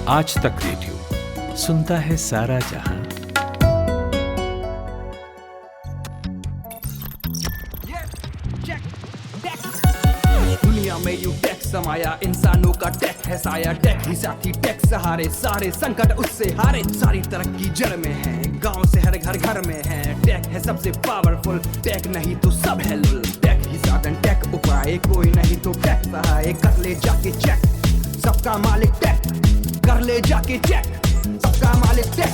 आज तक रेडियो सुनता है सारा जहां। दुनिया में यूं टेक समाया, इंसानों का टेक है साया। टेक ही साथी, टेक सहारे, सारे संकट उससे हारे। सारी तरक्की जड़ में है, गांव से हर घर घर में है। टेक है सबसे पावरफुल, टेक नहीं तो सब है लुल। टेक ही साधन, टेक उपाय, कोई नहीं तो टेक सहाय। कर ले जाके चेक, सबका मालिक टेक। कर ले जाके चेक, सबका मालिक टेक।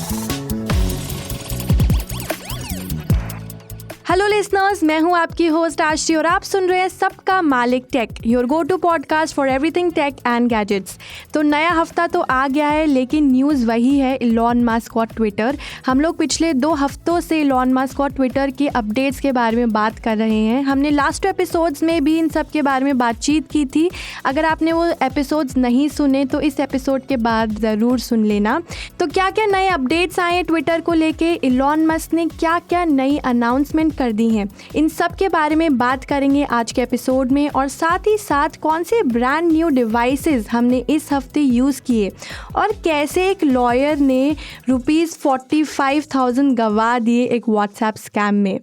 हेलो लिसनर्स, मैं हूं आपकी होस्ट आशी और आप सुन रहे हैं सबका मालिक tech, your go to podcast for everything tech and gadgets. तो नया हफ्ता तो आ गया है, लेकिन न्यूज़ वही है, इलॉन मस्क और ट्विटर। हम लोग पिछले 2 हफ्तों से इलॉन मस्क और ट्विटर के अपडेट्स के बारे में बात कर रहे हैं। हमने लास्ट एपिसोड्स में भी इन सब के बारे में बातचीत की थी। अगर आपने वो एपिसोड्स नहीं सुने तो इस एपिसोड के बाद ज़रूर सुन लेना। तो क्या क्या नए अपडेट्स आए ट्विटर को लेके, इलॉन मस्क ने क्या क्या नई अनाउंसमेंट कर दी हैं, इन सब के बारे में बात करेंगे आज के एपिसोड में। और साथ ही साथ कौन से ब्रांड न्यू डिवाइसेस हमने इस हफ्ते यूज़ किए और कैसे एक लॉयर ने ₹45,000 गंवा दिए एक व्हाट्सएप स्कैम में।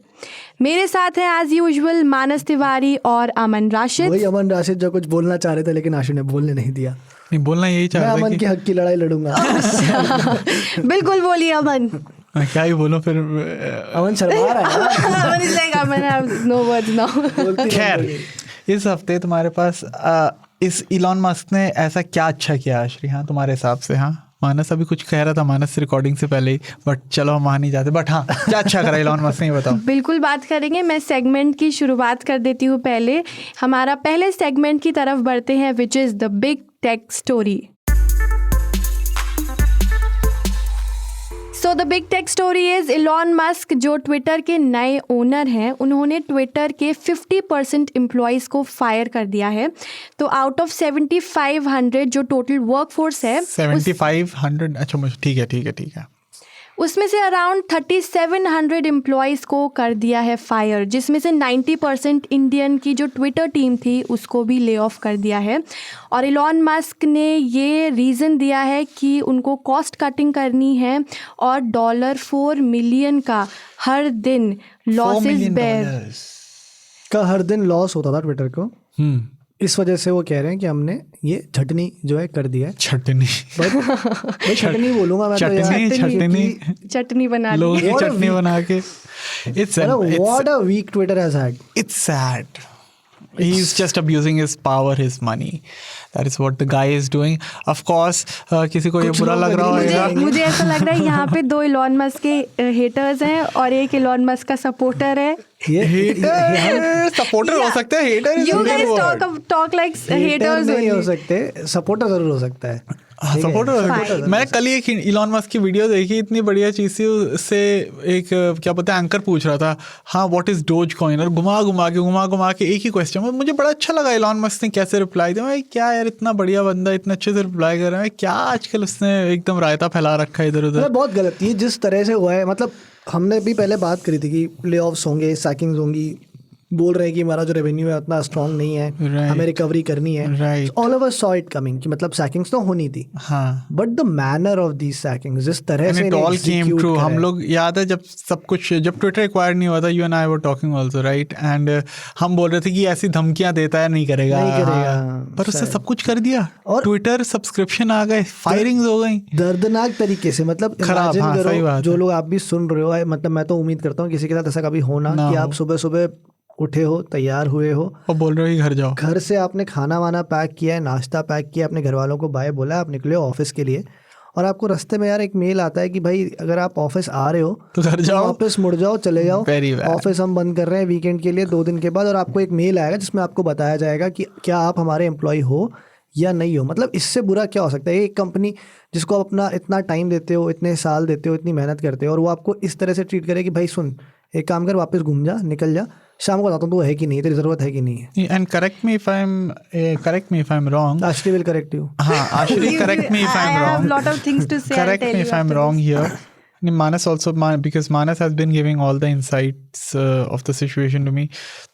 मेरे साथ हैं एज यूजुअल मानस तिवारी और अमन राशिद। वही अमन राशिद जो कुछ बोलना चाह रहे थे लेकिन आशु ने बोलने नहीं दिया। नहीं, बोलना यही चाह रहा था। मैं अमन के हक की लड़ाई लड़ूंगा। बिल्कुल बोलिए अमन। मैं क्या ही बोलूं फिर। अमन शर्मा रहा है। खैर, इस हफ्ते तुम्हारे पास इस इलॉन मस्क ने ऐसा क्या अच्छा किया आश्री? हाँ, तुम्हारे हिसाब से। हाँ, मानस अभी कुछ कह रहा था, मानस रिकॉर्डिंग से पहले ही, बट चलो हम वहाँ नहीं जाते। बट हाँ, क्या अच्छा करा इलॉन मस्क ने, बताओ। बिल्कुल बात करेंगे। मैं सेगमेंट की शुरुआत कर देती हूँ। पहले हमारा पहले सेगमेंट की तरफ बढ़ते हैं, which is the big tech story. So the big tech story is Elon Musk, जो ट्विटर के नए ओनर हैं, उन्होंने ट्विटर के 50% एम्प्लॉयज़ को फायर कर दिया है। तो आउट ऑफ 7500 जो टोटल वर्कफोर्स है, 7500, अच्छा ठीक है। उसमें से अराउंड 3700 एम्प्लॉयज़ को कर दिया है फायर, जिसमें से 90% इंडियन की जो ट्विटर टीम थी उसको भी ले ऑफ कर दिया है। और इलॉन मस्क ने ये रीज़न दिया है कि उनको कॉस्ट कटिंग करनी है और $4 मिलियन का हर दिन लॉसेस बेयर का हर दिन लॉस होता था ट्विटर को। इस वजह से वो कह रहे हैं कि हमने ये छटनी जो है कर दिया है। छटनी छटनी बोलूंगा मैं, चटनी बना लोगों की चटनी बना के। What a week Twitter has had. It's sad. He's just abusing his power, his money. That is what the guy is doing. Of course, किसी को ये बुरा लग रहा होगा। मुझे ऐसा लग रहा है यहाँ पे 2 इलॉन मस्क के हेटर्स हैं और एक इलॉन मस्क का सपोर्टर है। ये सपोर्टर हो सकते हैं, hater is You guys talk like haters नहीं हो सकते, सपोर्टर जरूर हो सकता है। सपोर्टर। मैं कल एक इलॉन मस्क की वीडियो देखी, इतनी बढ़िया चीज़ थी। उससे एक क्या पता एंकर पूछ रहा था, हाँ व्हाट इज डोज कॉइन, और घुमा के एक ही क्वेश्चन। मुझे बड़ा अच्छा लगा इलॉन मस्क ने कैसे रिप्लाई दिया। मैं क्या यार, इतना बढ़िया बंदा इतना अच्छे से रिप्लाई कर रहा है, क्या आजकल उसने एकदम रायता फैला रखा है इधर उधर। बहुत गलत थी जिस तरह से हुआ है। मतलब हमने भी पहले बात करी थी कि प्ले ऑफ्स होंगे, सैकिंग्स होंगी, बोल रहे हैं कि हमारा जो रेवेन्यू है उतना स्ट्रॉन्ग नहीं है, हमें रिकवरी करनी है। All of us saw it coming कि मतलब सैकिंग्स तो होनी थी, but the manner of these sackings, जिस तरह से इट ऑल केम ट्रू। हम लोग याद है जब सब कुछ, जब ट्विटर एक्वायर नहीं हुआ था, you and I were talking also, right? And हम बोल रहे थे कि ऐसी धमकियां देता है, नहीं करेगा। पर उससे सब कुछ कर दिया। और ट्विटर सब्सक्रिप्शन आ गए, फायरिंग्स हो गई दर्दनाक तरीके से। मतलब खराब। जो लोग आप भी सुन रहे हो, मतलब मैं तो उम्मीद करता हूँ किसी के साथ ऐसा कभी होना कि आप सुबह सुबह उठे हो, तैयार हुए हो और बोल रहे हो कि घर जाओ। घर से आपने खाना वाना पैक किया है, नाश्ता पैक किया, अपने घर वालों को बाय बोला, आप निकले हो ऑफिस के लिए, और आपको रास्ते में यार एक मेल आता है कि भाई अगर आप ऑफिस आ रहे हो तो घर जाओ, वापस मुड़ जाओ, चले जाओ, ऑफिस हम बंद कर रहे हैं वीकेंड के लिए 2 दिन के बाद। और आपको एक मेल आएगा जिसमें आपको बताया जाएगा कि क्या आप हमारे एम्प्लॉय हो या नहीं हो। मतलब इससे बुरा क्या हो सकता है? एक कंपनी जिसको आप अपना इतना टाइम देते हो, इतने साल देते हो, इतनी मेहनत करते हो, और वो आपको इस तरह से ट्रीट करे कि भाई सुन, एक काम कर, वापस घूम जा, निकल जा, शाम को बताता हूँ तो है कि नहीं, तेरी जरूरत है कि नहीं है। And correct me if I am wrong. Ashri will correct you. हाँ, Ashri correct me if I am wrong. lot of things to say. Correct me if I'm wrong here. Manas also, because Manas has been giving all the insights of the situation to me.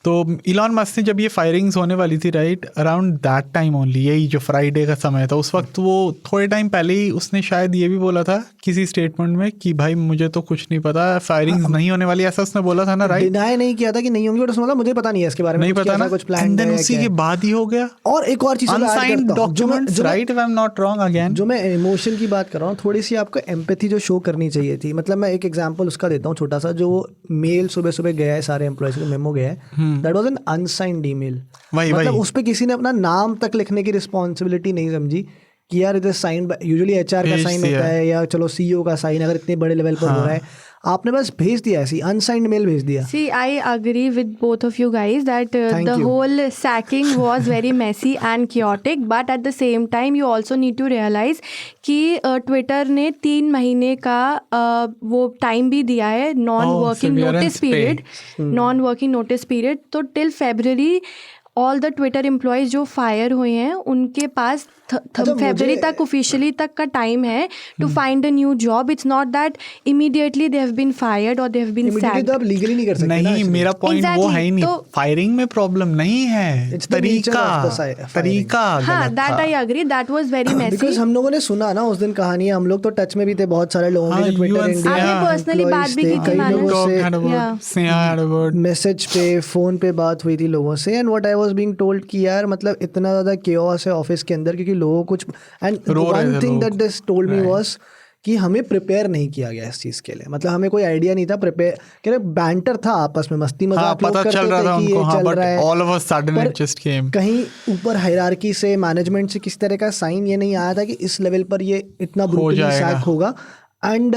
तो Elon Musk ने जब ये firings होने वाली थी right, around that time only, यही जो Friday का समय था, उस वक्त वो थोड़े टाइम पहले ही उसने शायद ये भी बोला था किसी स्टेटमेंट में कि भाई मुझे तो कुछ नहीं पता, फायरिंग्स नहीं होने वाली, ऐसा उसने बोला था ना राइट? डिनाई नहीं किया था कि नहीं होंगी, बट उसने बोला मुझे पता नहीं है इसके बारे में, नहीं पता ना, कुछ प्लान है, उसी के बाद ही हो गया। और एक और चीज unsigned documents right, if I am not wrong again. जो मैं इमोशन की बात कर रहा हूँ, थोड़ी सी आपको एम्पैथी जो शो करनी चाहिए थी। मतलब मैं एक एग्जांपल उसका देता हूँ छोटा सा, जो मेल सुबह सुबह गया है सारे एम्प्लॉयज को, मेमो गया है, that was an unsigned email. मतलब उस पे किसी ने अपना नाम तक लिखने की रिस्पॉन्सिबिलिटी नहीं समझी कि यार it is signed, usually HR का साइन होता है या चलो सीईओ का साइन, अगर इतने बड़े लेवल पर हो रहा है, आपने बस भेज दिया, ऐसी अनसाइंड मेल भेज दिया। See, I agree with both of you guys that the whole sacking was very messy and chaotic, but at the same time you also need to realize कि Twitter ने 3 महीने का वो टाइम भी दिया है, नॉन वर्किंग नोटिस पीरियड, तो till February all the Twitter employees जो फायर हुए हैं उनके पास February तक ऑफिशियली तक का टाइम है to find a new job. It's not that immediately they have been fired और दे हैव बीन सैक्ड। तो आप लीगली नहीं कर सकते। नहीं, मेरा पॉइंट वो है ही नहीं, फायरिंग में प्रॉब्लम नहीं है, तरीका। हाँ, that I agree, that was very messy. Because हम लोगों ने सुना ना उस दिन कहानी, हम लोग तो टच में भी थे बहुत सारे लोगों के, ट्विटर इंडिया, आपने पर्सनली बात भी की थी मैसेज पे, फोन पे बात हुई थी लोगों से, and what I was being told कि यार मतलब इतना ज्यादा केओस है ऑफिस के अंदर, क्योंकि लोगों कुछ, and one thing that this told me was कि हमें प्रिपेयर नहीं किया गया इस चीज के लिए। मतलब हमें कोई आइडिया नहीं था, प्रिपेयर कह रहे, बैंटर था आपस में, मस्ती मजाक लोग करते थे कि ये चल रहा है, all of a sudden it just came. कहीं ऊपर हायरार्की से, मैनेजमेंट से किसी तरह का साइन ये नहीं आया था कि इस लेवल पर ये इतना ब्रूटली सैक होगा। एंड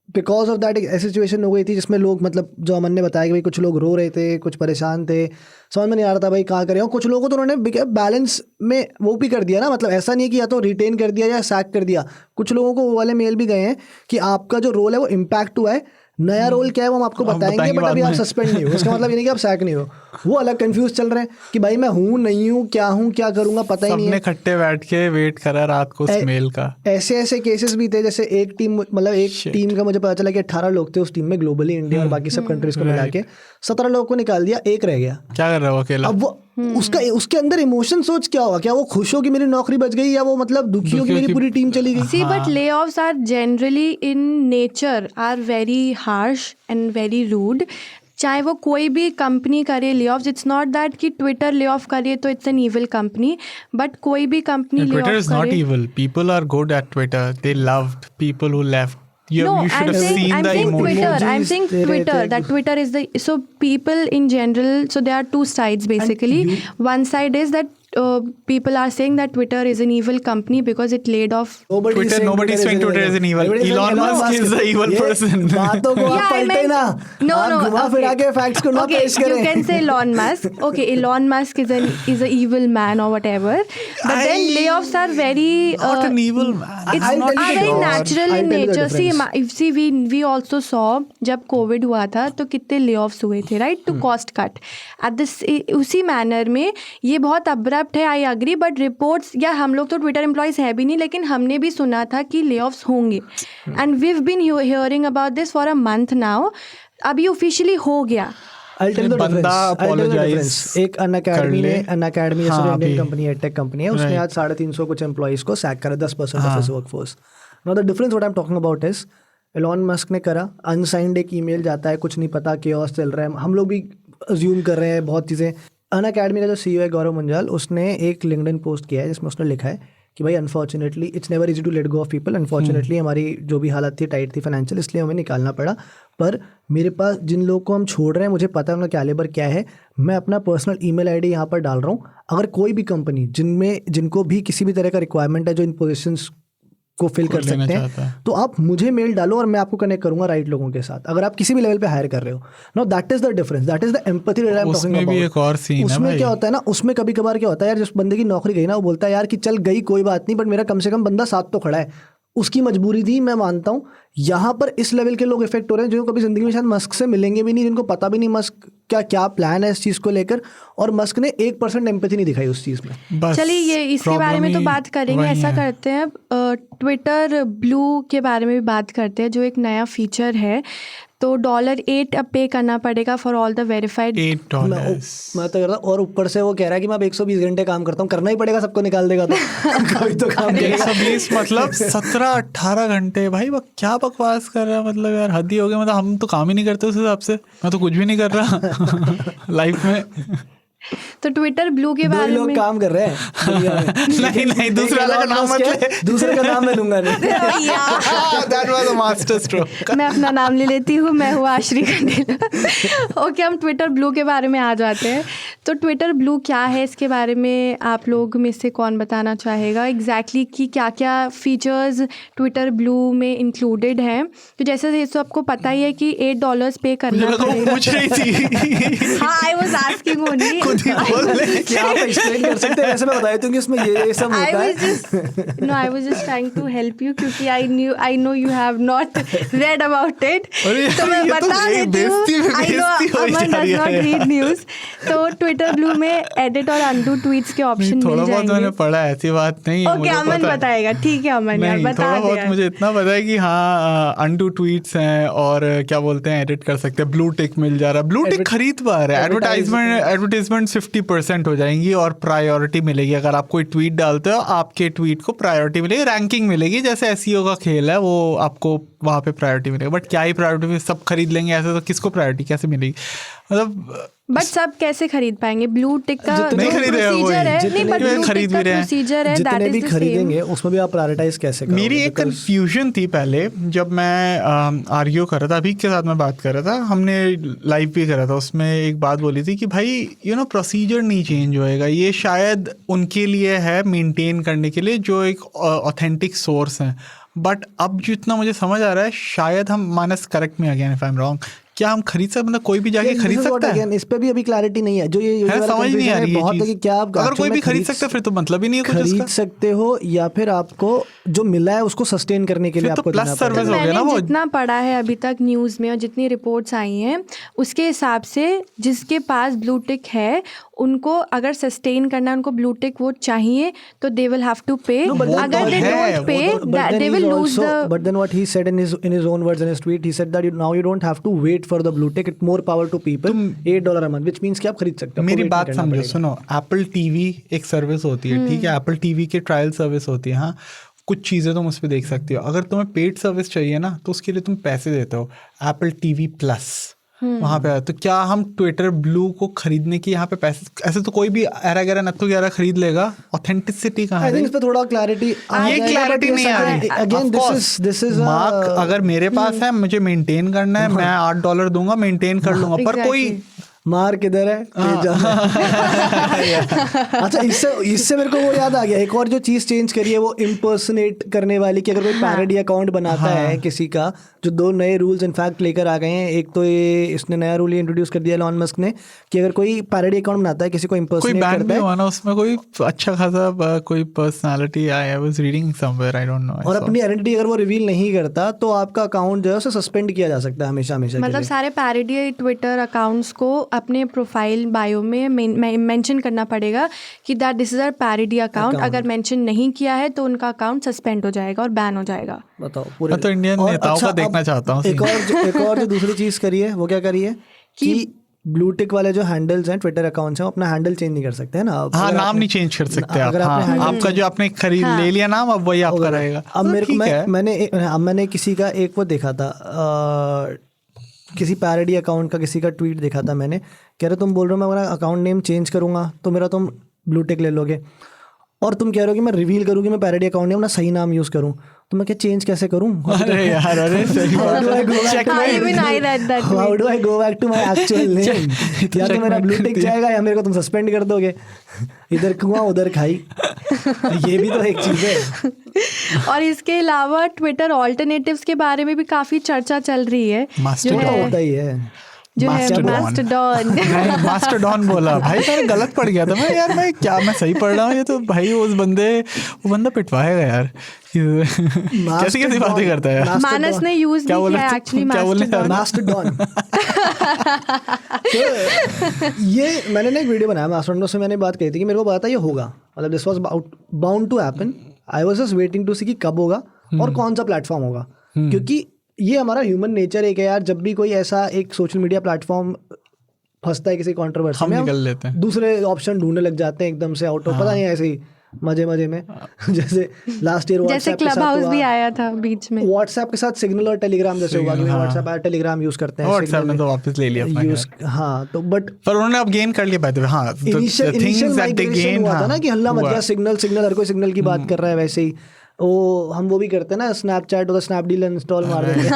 बिकॉज ऑफ दैट एक ऐसी सिचुएशन हो गई थी जिसमें लोग, मतलब जो अमन ने बताया कि भाई कुछ लोग रो रहे थे, कुछ परेशान थे, समझ में नहीं आ रहा था भाई कहाँ करें। और कुछ लोगों को तो उन्होंने बैलेंस में वो भी कर दिया ना, मतलब ऐसा नहीं है कि या तो रिटेन कर दिया या सैक कर दिया। कुछ लोगों को वो वाले मेल भी गए हैं कि आपका जो रोल है वो इम्पैक्ट हुआ है, नया रोल क्या है वो हम आपको बताएंगे, बट अभी आप सस्पेंड नहीं हो। उसका मतलब ये नहीं कि आप सैक नहीं हो। वो अलग कंफ्यूज चल रहे हैं कि भाई मैं हूँ नहीं हूँ, क्या करूँगा पता ही नहीं है। सबने इकट्ठे बैठ के वेट करा रात को उस मेल का। ऐसे केसेस भी थे, जैसे एक टीम, मतलब एक टीम का मुझे पता चला कि 18 लोग थे उस टीम में, ग्लोबली इंडिया और बाकी सब कंट्रीज को मिला के 17 लोगों को निकाल दिया, एक रह गया। क्या कर रहा है वो अकेला? अब वो उसके अंदर इमोशन सोच क्या होगा, क्या वो खुश हो कि मेरी नौकरी बच गई, या वो मतलब दुखी हो कि मेरी पूरी टीम चली गई। See, but layoffs are generally in nature are very harsh and very rude. चाहे वो कोई भी कंपनी करे ले-ऑफ्स, इट्स नॉट दैट कि ट्विटर ले-ऑफ करे तो it's an evil company, but कोई भी कंपनी ले-ऑफ करे। Twitter is not evil, people are good at Twitter, they loved people who left. You should have seen the emojis. I'm saying Twitter, that Twitter is the, so people in general, so there are two sides basically. One side is that people are saying that Twitter is an evil company because it laid off. Nobody's saying Twitter is an evil. Elon Musk is the evil person. बातों को आप पलटे ना, आप घुमा फिरा के facts को ना पेश करें. You can say Elon Musk. Okay, Elon Musk is an evil man or whatever. But then layoffs are very not an evil man. It's very natural in nature. See, we also saw जब COVID हुआ था तो कितने layoffs हुए थे, right? To cost cut. At this उसी manner में ये बहुत अब्रप्ट है, आई एग्री, बट रिपोर्ट्स, या हम लोग तो ट्विटर एम्प्लॉयज है भी नहीं, लेकिन हमने भी सुना था कि ले-ऑफ्स होंगे, and we have been hearing about this for a month now. अभी ऑफिशियली हो गया। एक अनअकैडमी इंडियन कंपनी है, टेक कंपनी है, उसने आज 350 कुछ एम्प्लॉयज को सैक करा, 10% of his workforce. Now the difference what I am talking about is, Elon Musk ने करा, अनसाइंड एक ईमेल जाता है, कुछ नहीं पता, केओस चल रहा है, हम लोग भी अज्यूम कर रहे हैं बहुत चीज़ें। अनअकैडमी का जो सीईओ है गौरव मुंजाल, उसने एक लिंक्डइन पोस्ट किया है जिसमें उसने लिखा है कि भाई unfortunately it's never easy to let go of people, unfortunately हमारी जो भी हालत थी टाइट थी फाइनेंशियल, इसलिए हमें निकालना पड़ा, पर मेरे पास जिन लोगों को हम छोड़ रहे हैं मुझे पता है उनका कैलिबर क्या है, मैं अपना पर्सनल ईमेल आईडी यहाँ पर डाल रहा हूँ, अगर कोई भी कंपनी जिनको भी किसी भी तरह का रिक्वायरमेंट है जो इन पोजीशंस को फिल कर सकते हैं, तो आप मुझे मेल डालो और मैं आपको कनेक्ट करूंगा राइट लोगों के साथ, अगर आप किसी भी लेवल पे हायर कर रहे हो। Now that is the difference, that is the empathy that I am talking about. भी एक और सीन है, उसमें क्या होता है ना, उसमें कभी कभार क्या होता है यार, जिस बंदे की नौकरी गई ना, वो बोलता है यार कि चल गई कोई बात नहीं, बट मेरा कम से कम बंदा साथ तो खड़ा है, उसकी मजबूरी थी, मैं मानता हूँ। यहाँ पर इस लेवल के लोग इफेक्ट हो रहे हैं जो कभी जिंदगी में शायद मस्क से मिलेंगे भी नहीं, जिनको पता भी नहीं मस्क क्या क्या प्लान है इस चीज़ को लेकर, और मस्क ने 1% एम्पैथी नहीं दिखाई उस चीज़ में। चलिए ये इसके बारे में तो बात करेंगे। ऐसा करते हैं, ट्विटर ब्लू के बारे में भी बात करते हैं, जो एक नया फीचर है। तो $8 अब पे करना पड़ेगा फॉर ऑल द वेरीफाइड। $8 मैं तो करता, और ऊपर से वो कह रहा है कि मैं अब 120 घंटे काम करता हूँ, करना ही पड़ेगा, सबको निकाल देगा तो कोई तो काम करेगा। 120 मतलब 17-18 घंटे, भाई वो क्या बकवास कर रहा है, मतलब यार हद ही हो गया। मतलब हम तो काम ही नहीं करते उस हिसाब से, मैं तो कुछ भी नहीं कर रहा लाइफ में। तो ट्विटर ब्लू के बारे लोग में काम कर रहे हैं नहीं दूसरे वाला का नाम मत ले, दूसरे का नाम मैं लूंगा नहीं। That was a master stroke. मैं अपना नाम ले लेती हूँ, मैं हूँ आश्री कंडेला। ओके, हम ट्विटर ब्लू के बारे में आ जाते हैं। तो ट्विटर ब्लू क्या है, इसके बारे में आप लोग में से कौन बताना चाहेगा एग्जैक्टली कि क्या क्या फीचर्स ट्विटर ब्लू में इंक्लूडेड हैं? तो जैसे तो आपको पता ही है कि $8 पे करना पड़ेगा। पूछ रही थी। हाँ, आई वाज आस्किंग ओनली। क्या आप एक्सप्लेन कर सकते हैं? वैसे मैं बता देती हूँ कि इसमें ये सब होता है। I was just trying to help you क्योंकि I know you have not read about it. तो मैं बता देती हूँ। I know Aman does not read news. तो ट्विटर ब्लू में एडिट और अनडू ट्वीट्स के ऑप्शन मिल थोड़ा बहुत मैंने जाएंगे। पढ़ा, ऐसी बात नहीं है। ओके, अमन बताएगा। ठीक है अमन, यार बता थोड़ा दे बहुत यार। मुझे इतना पता है कि हाँ अनडू ट्वीट्स हैं और क्या बोलते हैं एडिट कर सकते हैं। ब्लू टिक मिल जा रहा है, ब्लू टिक खरीद पा रहे हैं। एडवर्टाइजमेंट 50% हो जाएंगी और प्रायोरिटी मिलेगी। अगर आप कोई ट्वीट डालते हो आपके ट्वीट को प्रायोरिटी मिलेगी, रैंकिंग मिलेगी। जैसे एसईओ का खेल है, वो आपको वहाँ पे प्रायोरिटी मिलेगी। बट क्या ही प्रायोरिटी, सब खरीद लेंगे ऐसे तो किसको प्रायोरिटी कैसे मिलेगी? मतलब बट सब कैसे खरीद पाएंगे? ब्लू टिक का नहीं खरीद रहे हो, प्रोसीजर है, नहीं बट ब्लू खरीद टिक भी का रहे हैं। प्रोसीजर है, जितने दैट भी इज द खरीदेंगे उसमें भी आप प्रायोरिटाइज कैसे करोगे? मेरी एक कंफ्यूजन थी पहले जब मैं आर्ग्यू कर रहा था, अभी के साथ मैं बात कर रहा था, हमने लाइव भी करा था, उसमें एक बात बोली थी कि भाई प्रोसीजर नहीं चेंज होएगा, ये शायद उनके लिए है मेंटेन करने के लिए जो एक ऑथेंटिक सोर्स है। बट अब जितना मुझे समझ आ रहा है, शायद हम मानस करेक्ट में again if I am wrong, क्या हम खरीद सकते, मतलब कोई भी जाके खरीद सकता है? इस पे भी अभी क्लैरिटी नहीं है। जो ये समझ नहीं आ रही बहुत है कि क्या आप अगर कोई भी खरीद सकता है फिर तो मतलब ही नहीं है कुछ उसका। खरीद सकते हो या फिर आपको जो मिला है उसको सस्टेन करने के लिए आपको प्लस सर्विस हो गया ना वो। जितना पढ़ा है अभी तक न्यूज़ में और जितनी रिपोर्ट्स आई हैं उसके हिसाब से जिसके पास ब्लू टिक है उनको अगर सस्टेन करना है, उनको ब्लू टिक वो चाहिए तो दे विल हैव टू पे। अगर they don't pay they will lose the. But then what he said in his own words in his tweet, he said that now you don't have to wait for the blue tick, it more power to people. $8 a month which means कि आप खरीद सकते हो। मेरी बात समझो, सुनो, Apple TV एक सर्विस होती है, ठीक है, एप्पल टीवी की ट्रायल सर्विस होती है। हाँ, कुछ चीज़ें तुम उस पर देख सकती हो। अगर तुम्हें पेड सर्विस चाहिए ना तो उसके लिए तुम पैसे देते हो, एप्पल टीवी प्लस वहाँ पे। तो क्या हम ट्विटर ब्लू को खरीदने की यहाँ पे पैसे, ऐसे तो कोई भी एरा गैरा नत्थु ग्यारह खरीद लेगा, ऑथेंटिसिटी कहाँ है? इस पे थोड़ा क्लैरिटी, ये क्लैरिटी नहीं आ रही। अगेन दिस इज मार्क अगर मेरे पास है, मुझे मेंटेन करना है, मैं $8 दूंगा, मेंटेन कर लूंगा। पर कोई मार किधर है? अच्छा, इससे मेरे को वो याद आ गया, एक और जो चीज चेंज करी है वो इम्पर्सनेट करने वाली, कि अगर कोई पैरोडी अकाउंट बनाता है किसी का, जो 2 नए रूल्स इनफैक्ट लेकर आ गए हैं। एक तो ये इसने नया रूल इंट्रोड्यूस कर दिया एलॉन मस्क ने कि अगर कोई पैरोडी अकाउंट बनाता है, किसी को इम्पर्सनेट करता है, ना उसमें कोई अच्छा खासा कोई personality, I was reading somewhere, I don't know, और अपनी आइडेंटिटी अगर वो रिवील नहीं करता तो आपका अकाउंट जो है उसे सस्पेंड किया जा सकता है हमेशा हमेशा। मतलब सारे पैरोडी ट्विटर अकाउंट्स को अपने प्रोफाइल बायो में मेंशन करना पड़ेगा कि that this is a parody account. अगर मेंशन नहीं किया है तो उनका अकाउंट सस्पेंड हो जाएगा और बैन हो जाएगा। बताओ पूरे तो इंडियन नेताओं का देखना चाहता हूँ। एक और जो दूसरी चीज करी है वो क्या करी है कि ब्लू टिक वाले जो हैंडल्स हैं, ट्विटर अकाउंट्स हैं, अपना हैंडल चेंज नहीं कर सकते है ना। हाँ, नाम नहीं चेंज कर सकते आप। हाँ, आपका जो आपने खरीद ले लिया नाम, अब वही आपका रहेगा। अब मेरे को मैंने किसी का एक वो देखा था, किसी पैरोडी अकाउंट का किसी का ट्वीट देखा था मैंने, कह रहे तुम बोल रहे हो मैं अपना अकाउंट नेम चेंज करूंगा तो मेरा तुम ब्लू टिक ले लोगे, और तुम कह रहे हो कि मैं रिवील करूँ कि मैं पैरोडी अकाउंट नेम अपना सही नाम यूज़ करूँ, तो मैं क्या चेंज कैसे करूँ? अरे यार, अरे सही बात है। How do I go back to my actual name? या तो मेरा ब्लू टिक जाएगा या मेरे को तुम सस्पेंड कर दोगे। इधर कुआं उधर खाई, ये भी तो एक चीज़ है। और इसके अलावा ट्विटर ऑल्टरनेटिव्स के बारे में भी काफ़ी चर्चा चल रही है। जो होता ही है जो है मास्टरडॉन। नहीं, मास्टरडॉन बोला भाई, मैंने गलत पढ़ गया था। मैं यार मैं क्या मैं सही पढ़ रहा हूँ? ये तो भाई वो बंदा पिटवाएगा यार। कैसी कैसी बातें करता है यार। मानस ने यूज क्या बोला एक्चुअली मास्टरडॉन। ये मैंने ना एक वीडियो बनाया मास्टरडॉन से, मैंने बात कही थी कि मेरे को पता था ये होगा, मतलब this was bound to happen. I was just waiting to see कि कब होगा और कौन सा प्लेटफॉर्म होगा, क्योंकि ये हमारा ह्यूमन नेचर है कि यार जब भी कोई ऐसा एक सोशल मीडिया प्लेटफॉर्म फंसता है किसी कंट्रोवर्सी में, निकल लेते हैं, दूसरे ऑप्शन ढूंढने लग जाते हैं एकदम से आउट ऑफ, पता नहीं ऐसे ही मजे में। जैसे लास्ट ईयर जैसे क्लब हाउस भी आया था बीच में, व्हाट्सएप के साथ सिग्नल और टेलीग्राम जैसे हुआ कि व्हाट्सएप और टेलीग्राम यूज करते हैं, व्हाट्सएप ने तो वापस ले लिया यूज। हाँ तो बट पर उन्होंने अब गेन कर लिया बाय द वे। हाँ, इनिशियल माइग्रेशन हुआ था ना कि हल्ला मच गया, सिग्नल हर कोई सिग्नल की बात कर रहा है। वैसे ही हम वो भी करते हैं ना, स्नैपचैट और स्नैपडील इंस्टॉल मार देते हैं।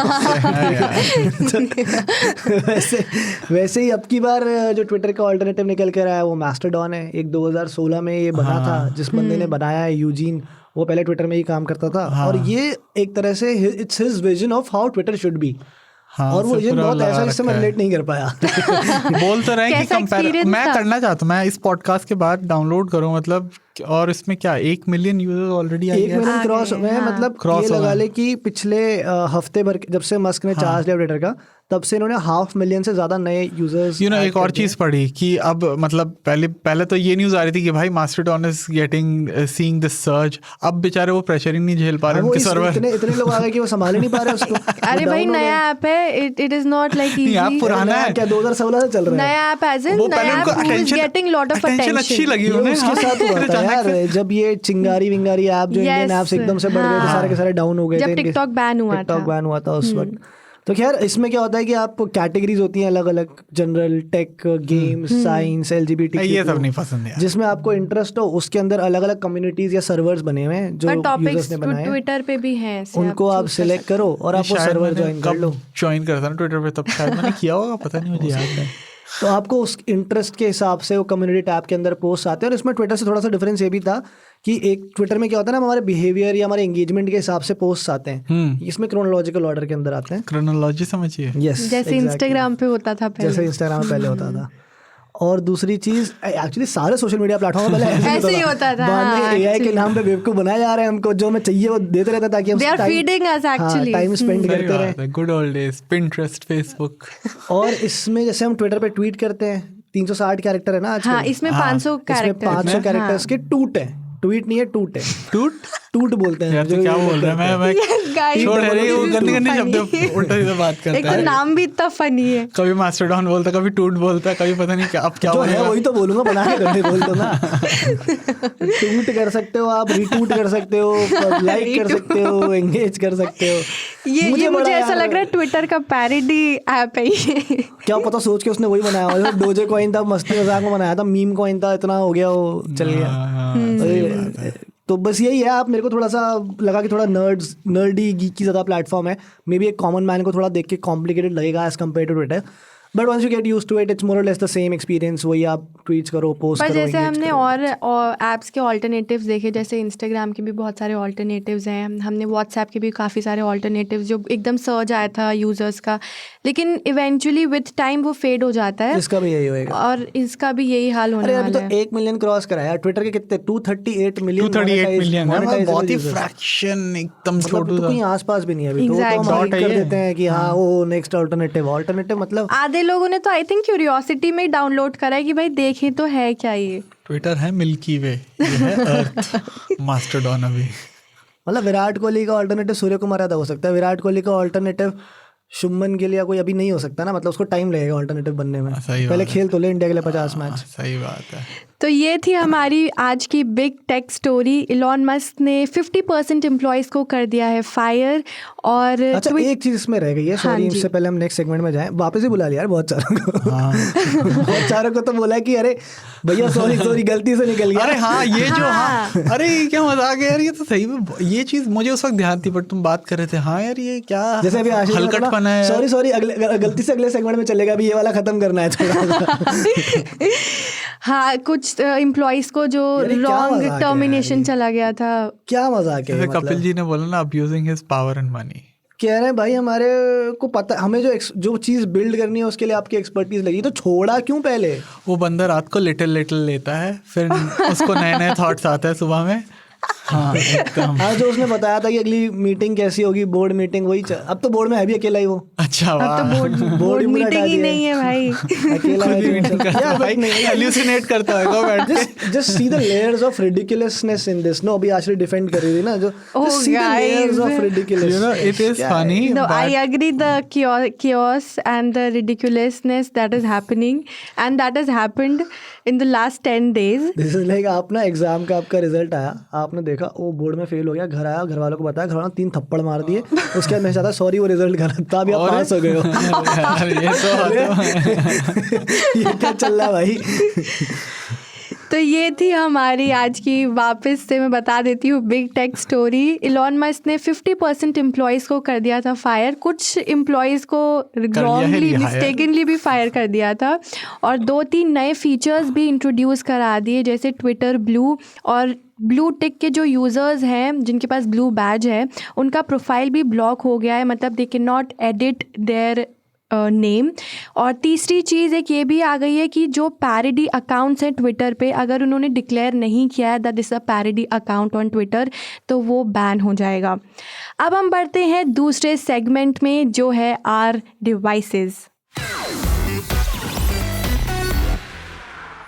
वैसे ही अब की बार जो ट्विटर का ऑल्टरनेटिव निकल कर आया है वो मास्टरडॉन है। एक 2016 में ये बना था, जिस बंदे ने बनाया है यूजीन, वो पहले ट्विटर में ही काम करता था। और ये एक तरह से it's his vision of how Twitter should be. और वो विजन बहुत ऐसा जिससे मैं रिलेट नहीं कर पाया। बोल तो रहे कि कंपेयर मैं करना चाहता हूँ, मैं इस पॉडकास्ट के बाद डाउनलोड करूँ, मतलब और इसमें क्या 1 million users already 1 million cross हो गए। मतलब ये लगा ले कि पिछले हफ्ते भर जब से मस्क ने चार्ज लिया ट्विटर का, तब से इन्होंने 500,000 से ज्यादा नए यूजर्स। एक और चीज पढ़ी कि अब मतलब पहले तो ये न्यूज आ रही थी कि भाई Mastodon is getting seeing this surge. अब बेचारे वो प्रेशर ही नहीं झेल पा रहे, उनके सर्वर इतने लोग आ गए कि वो संभाल ही नहीं पा रहे उसको। अरे भाई नया ऐप है, it is not like easy. App पुराना है क्या, 2016 से चल रहा है नया ऐप, एज इन नया app is getting lot of attention. अच्छी लगी उन्हें उसके साथ हुआ था यार, जब ये चिंगारी विंगारी ऐप जो इंडियन ऐप्स एकदम से बढ़ गए थे, सारे के सारे डाउन हो गए थे, जब टिकटॉक बैन हुआ था उस वक्त। तो खैर इसमें क्या होता है कि आप कैटेगरीज होती हैं अलग अलग, general, tech, games, science, LGBT, ये सब नहीं पसंद है। जिसमें आपको इंटरेस्ट हो उसके अंदर अलग अलग कम्युनिटीज या सर्वर्स बने हुए हैं जो यूजर्स ने बनाए हैं। ट्विटर पे भी हैं, उनको आप सिलेक्ट करो और आप वो सर्वर ज्वाइन कर लो। ज्वाइन करता ना ट्विटर पे, तब शायद मैंने किया होगा, पता नहीं, मुझे याद नहीं। तो आपको उस इंटरेस्ट के हिसाब से वो कम्युनिटी टैब के अंदर पोस्ट आते हैं। और इसमें ट्विटर से थोड़ा सा डिफरेंस ये भी था कि एक ट्विटर में क्या होता है ना, हमारे बिहेवियर या हमारे एंगेजमेंट के हिसाब से पोस्ट आते हैं, इसमें क्रोनोलॉजिकल ऑर्डर के अंदर आते हैं। क्रोनोलॉजी समझिए, यस, जैसे इंस्टाग्राम पे होता था पहले, जैसे इंस्टाग्राम पे पहले होता था। और दूसरी चीज, एक्चुअली सारे सोशल मीडिया प्लेटफॉर्म पहले ऐसे ही होता था। बाद में एआई के नाम पे बेवकूफ बनाए जा रहे हैं, हमको जो हमें चाहिए वो देते रहते ताकि हम टाइम स्पेंड करते रहे। Good old days, Pinterest, Facebook. और इसमें जैसे हम ट्विटर पे ट्वीट करते हैं, 360 कैरेक्टर है ना आजकल। हाँ, इसमें 500 कैरेक्टर्स के टूट है, ट्वीट नहीं है, टूट है। टूट बोलते हैं यार, तो क्या बोल रहा है? मैं छोड़ रही हूँ, गंदी शब्द उल्टा सीधा बात करता है। एक तो नाम भी इतना फनी है, कभी मास्टरडॉन बोलता, कभी टूट बोलता, कभी पता नहीं क्या। अब क्या जो है वही तो बोलूंगा, बना के करने बोल दो ना। ट्वीट कर सकते हो आप, रीट्वीट कर सकते हो, लाइक कर सकते हो, एंगेज कर सकते हो। ये मुझे ऐसा लग रहा है ट्विटर का पैरोडी ऐप है ये। क्या पता सोच के उसने वही बनाया, डोजे कॉइन था, मस्ती मजाक में बनाया था, मीम कॉइन था, इतना हो गया वो चल गया। तो बस यही है। आप मेरे को थोड़ा सा लगा कि थोड़ा नर्डी गीकी ज़्यादा प्लेटफॉर्म है, मे बी एक कॉमन मैन को थोड़ा देख के कॉम्प्लिकेटेड लगेगा as compare to Twitter, but once you get used to it, it's more और लेस द सेम एक्सपीरियंस। वही आप ट्वीट्स करो, पोस्ट करो। जैसे हमने और ऐप्स के ऑल्टरनेटिव्स देखे, जैसे इंस्टाग्राम के भी बहुत सारे ऑल्टरनेटिव्स हैं, हमने व्हाट्सएप के भी काफ़ी सारे ऑल्टरनेटिव्स, जो एकदम सर्ज आया था यूजर्स का, लेकिन इवेंचुअली विद टाइम वो फेड हो जाता है। इसका भी यही होएगा और इसका भी यही हाल होने वाला है। अभी तो 1 मिलियन क्रॉस कराया ट्विटर के, कितने 238 मिलियन, बहुत ही फ्रैक्शन, एकदम छोटू सा, कहीं आसपास भी नहीं है अभी। तो हम कर देते हैं कि हाँ वो नेक्स्ट ऑल्टरनेटिव, मतलब आधे लोगों ने तो आई थिंक क्यूरियोसिटी में डाउनलोड करा है कि भाई देखें तो है क्या ये। ट्विटर है मिल्की वे, ये है अर्थ, मास्टरडॉन अभी। मतलब विराट कोहली का ऑल्टरनेटिव सूर्य कुमार यादव हो सकता है, विराट कोहली का ऑल्टरनेटिव शुभमन के लिए कोई अभी नहीं हो सकता ना, मतलब उसको टाइम लगेगा ऑल्टरनेटिव बनने में। पहले खेल तो ले इंडिया के लिए 50 मैच। सही बात है। तो ये थी हमारी आज की big tech story. Elon Musk ने 50% एम्प्लॉयज़ को कर दिया है फायर। और अच्छा एक चीज़ इसमें रह गई है, सॉरी, इससे पहले हम नेक्स्ट सेगमेंट में जाएं, वापस ही बुला लिया यार बहुत सारों को। बहुत सारों को तो बोला कि अरे भैया सॉरी गलती से निकल गया। अरे हाँ ये जो हाँ अरे क्या मजाक है यार, ये तो सही में ये चीज़ मुझे उस वक्त ध्यान थी, बट तुम बात कर रहे थे। हाँ यार ये क्या, जैसे अभी हलकटपना है। सॉरी गलती से अगले सेगमेंट में चलेगा, अभी ये वाला खत्म करना है थोड़ा। हाँ कुछ एम्प्लॉइज को जो रॉन्ग टर्मिनेशन चला गया था। क्या मजाक है, कपिल जी ने बोला ना, abusing his power and money. कह रहे हैं भाई हमारे को पता, हमें जो चीज़ बिल्ड करनी है उसके लिए आपकी एक्सपर्टीज लगी, तो छोड़ा क्यों पहले? वो बंदा रात को लिटिल लेता है, फिर उसको नए नए थॉट्स आते हैं सुबह में। हाँ एकदम। आज जो उसने बताया था कि अगली मीटिंग कैसी होगी, बोर्ड मीटिंग, वही अब तो बोर्ड में है भी अकेला ही वो। अच्छा, अब तो बोर्ड मीटिंग ही नहीं है भाई, अकेला हेल्यूसिनेट करता है। just see the layers of ridiculousness in this. No, अभी आश्री डिफेंड कर रही थी ना, जो just see the layers of ridiculous. You know, it is funny. No, I agree the chaos and the ridiculousness that is happening and that has happened in the last 10 days. This is like आप ना exam का आपका result आया, आपने देखा वो board में fail हो गया, घर आया, घर वालों को बताया, घर वालों 3 थप्पड़ मार दिए, उसके बाद मैं चाहता सॉरी वो रिजल्ट गलत था, अभी आप पास हो गए हो। ये क्या चल रहा है भाई? तो ये थी हमारी आज की, वापस से मैं बता देती हूँ, big tech story. Elon Musk ने 50% एम्प्लॉयज़ को कर दिया था फायर, कुछ एम्प्लॉयज़ को रॉन्गली मिस्टेकनली भी फायर कर दिया था, और 2-3 नए फीचर्स भी इंट्रोड्यूस करा दिए, जैसे ट्विटर ब्लू और ब्लू टिक के जो यूज़र्स हैं जिनके पास ब्लू बैज है उनका प्रोफाइल भी ब्लॉक हो गया है, मतलब they can not edit their name. और तीसरी चीज़ एक ये भी आ गई है कि जो पैरोडी अकाउंट्स हैं ट्विटर पे, अगर उन्होंने डिक्लेयर नहीं किया है that this a parody account on Twitter, तो वो बैन हो जाएगा। अब हम बढ़ते हैं दूसरे सेगमेंट में, जो है आर डिवाइसेस।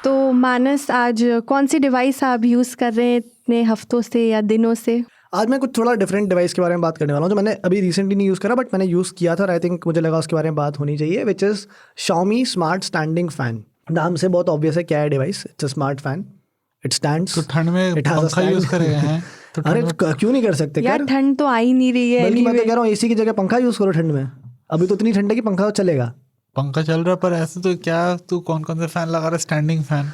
तो मानस, आज कौन सी डिवाइस आप यूज़ कर रहे हैं इतने हफ्तों से या दिनों से? आज मैं कुछ थोड़ा डिफरेंट डिवाइस के बारे में बात करने वाला हूँ, जो मैंने अभी रिसेंटली नहीं यूज़ करा, बट मैंने यूज़ किया था और आई थिंक मुझे लगा उसके बारे में बात होनी चाहिए, which is Xiaomi smart standing fan. नाम से बहुत ऑब्वियस है क्या है device, it's a smart fan, it stands. तो ठंड में पंखा यूज़ कर रहे हैं तो अरे क्यों नहीं कर सकते यार, ठंड तो आ ही नहीं रही है। बल्कि मैं तो कह रहा हूँ एसी की जगह पंखा यूज़ करो ठंड में, अभी तो इतनी ठंड है कि पंखा चलेगा। पंखा चल रहा है, पर ऐसे तो क्या तू कौन कौन से फैन लगा रहा है? स्टैंडिंग फैन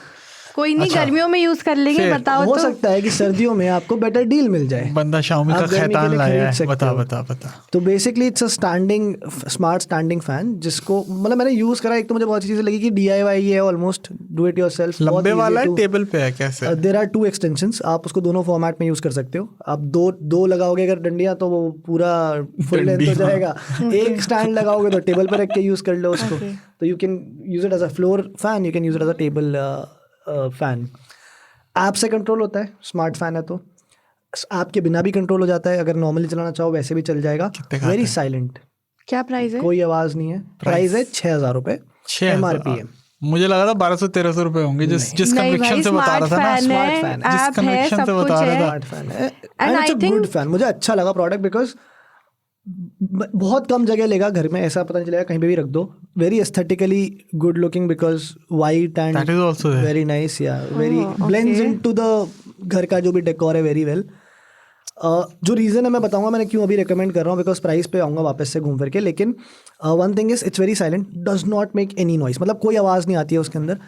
कोई नहीं, गर्मियों में यूज कर लेंगे, बताओ। हो तो सकता है कि सर्दियों में आपको बेटर डील मिल जाए। बंदा Xiaomi का खैतान लाया है, बता। तो basically it's a smart standing fan, जिसको मतलब मैंने यूज करा। एक तो मुझे बहुत अच्छी चीज़ लगी कि DIY है, ऑलमोस्ट डू इट योरसेल्फ। लंबे वाला है, टेबल पे है कैसे? देयर आर 2 एक्सटेंशंस, आप उसको दोनों फॉर्मेट में यूज कर सकते हो। आप दो लगाओगे अगर डंडियां, तो वो पूरा फुल लेंथ हो जाएगा। एक स्टैंड लगाओगे तो टेबल पर रख के यूज कर लो उसको। तो you can use it as a floor fan, you can use it as a table fan. App से कंट्रोल होता है, स्मार्ट फैन है तो ऐप के बिना भी कंट्रोल हो जाता है, अगर नॉर्मली चलाना चाहो वैसे भी चल जाएगा। Very silent. क्या प्राइस है? कोई आवाज़ नहीं है। प्राइस है 6,000 रुपये, MRP है। मुझे लगा था 1200-1300 रुपये होंगे, जिस कन्विक्शन से बता रहा था ना। स्मार्ट फैन है, जिस कन्विक्शन से बता रहा था, स्मार्ट फैन है, and it's a good fan. मुझे अच्छा लगा प्रोडक्ट, बिकॉज बहुत कम जगह लेगा घर में, ऐसा पता नहीं चलेगा, कहीं पे भी रख दो। Very aesthetically good looking, because white and very nice, या वेरी ब्लेंड्स इनटू द घर का जो भी डेकोर है वेरी वेल। जो रीज़न है मैं बताऊंगा मैंने क्यों अभी रिकमेंड कर रहा हूँ, बिकॉज प्राइस पे आऊँगा वापस से घूम फिर के। लेकिन one thing is it's very silent, does not make any noise, मतलब कोई आवाज़ नहीं आती है उसके अंदर।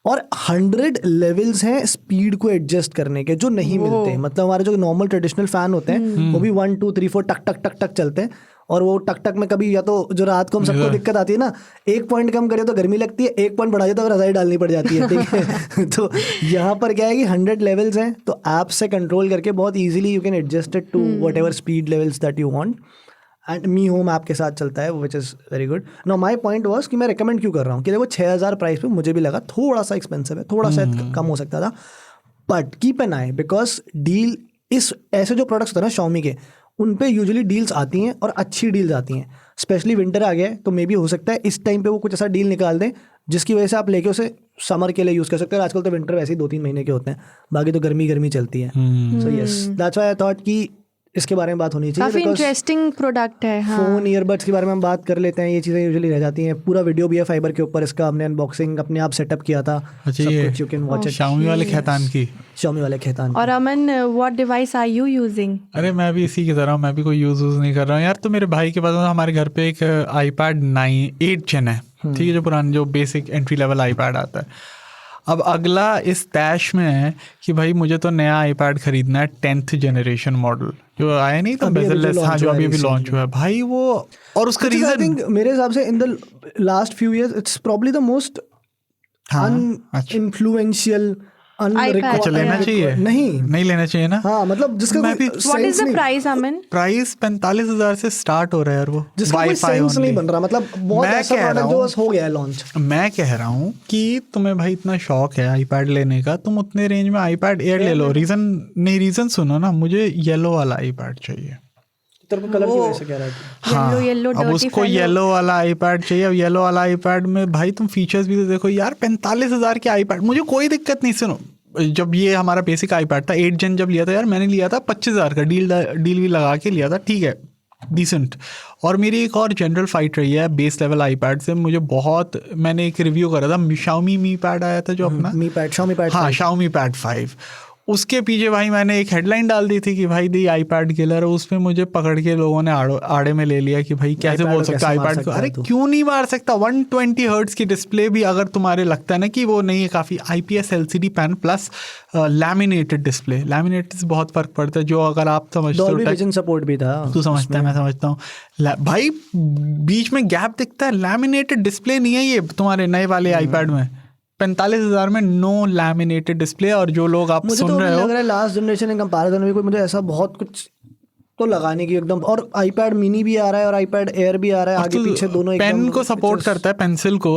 और 100 लेवल्स हैं स्पीड को एडजस्ट करने के, जो नहीं मिलते। मतलब हमारे जो नॉर्मल ट्रेडिशनल फैन होते हैं वो भी 1 2 3 4 टक टक टक टक चलते हैं, और वो टक टक में कभी या तो जो रात को हम सबको दिक्कत आती है ना, 1 पॉइंट कम करे तो गर्मी लगती है, 1 पॉइंट बढ़ा जाए तो रज़ाई डालनी पड़ जाती है, ठीक है। तो यहाँ पर क्या है कि 100 लेवल्स हैं, तो ऐप से कंट्रोल करके बहुत easily you can adjust it to whatever speed levels that you want. And Mi home app के साथ चलता है, which is very good. No my point was कि मैं रिकमेंड क्यों कर रहा हूँ कि देखो 6,000 प्राइस पे मुझे भी लगा थोड़ा सा एक्सपेंसिव है, थोड़ा सा कम हो सकता था, but keep an I, because deal इस ऐसे जो प्रोडक्ट्स होते हैं ना Xiaomi के, उन पे यूजुअली डील्स आती हैं और अच्छी डील्स आती हैं। स्पेशली विंटर आ गया है तो मे भी हो सकता है इस टाइम पे वो कुछ ऐसा डील निकाल दें जिसकी वजह से आप लेके उसे समर के लिए यूज़ कर सकते हैं। आजकल तो विंटर वैसे ही 2-3 महीने के होते हैं, बाकी तो गर्मी चलती है। So yes, that's why I thought कि इसके बारे में बात होनी चाहिए। काफी इंटरेस्टिंग प्रोडक्ट है। हाँ। फोन ईयरबड्स के बारे में हम बात कर लेते हैं, ये चीज़ें यूजुअली रह जाती हैं। पूरा वीडियो भी है फाइबर के ऊपर, इसका हमने अनबॉक्सिंग अपने आप सेटअप किया था। अच्छा, सब कुछ you can watch it. Xiaomi वाले खैतान की। Xiaomi वाले खैतान। और Aman, what device are you using? अरे मैं भी इसी की तरह, मैं भी कोई यूज़ नहीं कर रहा हूँ यार। तो मेरे भाई के पास हमारे घर पे एक iPad 8 Gen है, ठीक है, जो पुराना जो बेसिक एंट्री लेवल iPad आता है। अब अगला इस तैश में है कि भाई मुझे तो नया iPad खरीदना है 10th जनरेशन मॉडल, जो आया नहीं था बेजललेस, हाँ, जो अभी भी लॉन्च हुआ है भाई वो। और उसका रीजन मेरे हिसाब से in the last few years it's probably the most influential अच्छा लेना चाहिए? नहीं लेना चाहिए ना। हाँ मतलब जिसका what is the price Aman? Price 45,000 से स्टार्ट हो रहा है यार वो, जिसका कोई सेंस नहीं बन रहा, मतलब बहुत ऐसा प्रोडक्ट जो बस हो गया है लॉन्च। मैं कह रहा हूँ कि तुम्हें भाई इतना शौक है आईपैड लेने का, तुम उतने रेंज में आईपैड एयर ले लो। रीजन सुनो ना, मुझे येलो वाला आईपैड चाहिए। तेरे को कलर की वजह से कह रहा है। हाँ, येलो अब उसको येलो वाला आईपैड चाहिए। अब येलो वाला आईपैड में भाई तुम फीचर्स भी तो देखो यार। 45,000 के आईपैड, मुझे कोई दिक्कत नहीं। सुनो, जब ये हमारा बेसिक आईपैड था 8 Gen जब लिया था यार, मैंने लिया था 25,000 का, डील भी लगा के लिया था, ठीक है, डिसेंट। और मेरी एक और जनरल फाइट रही है बेस लेवल आईपैड से। मुझे बहुत, मैंने एक रिव्यू करा था, Xiaomi Mi Pad आया था जो अपना Xiaomi Pad, हाँ Xiaomi Pad 5, उसके पीछे भाई मैंने एक हेडलाइन डाल दी थी कि भाई दी आईपैड किलर। उसमें मुझे पकड़ के लोगों ने आड़े में ले लिया कि भाई कैसे बोल सकता है आईपैड को। अरे क्यों नहीं मार सकता? 120 हर्ट्ज की डिस्प्ले भी अगर तुम्हारे लगता है ना कि वो नहीं है काफ़ी, IPS LCD pan plus laminated display. Laminated से बहुत फर्क पड़ता है, जो अगर आप समझते हो विजन सपोर्ट भी था, तू समझता है, मैं समझता हूँ भाई, बीच में गैप दिखता है। लैमिनेटेड डिस्प्ले नहीं है ये तुम्हारे नए वाले आईपैड में। 45,000 में नो लैमिनेटेड डिस्प्ले। और जो लोग आप सुन रहे हो, लग रहा है लास्ट जनरेशन के कंपैरिजन में कोई मुझे ऐसा बहुत कुछ तो लगाने की एकदम। और आईपैड मिनी भी आ रहा है और आईपैड एयर भी आ रहा है, आगे पीछे दोनों एकदम। पेन को सपोर्ट करता है, पेंसिल को।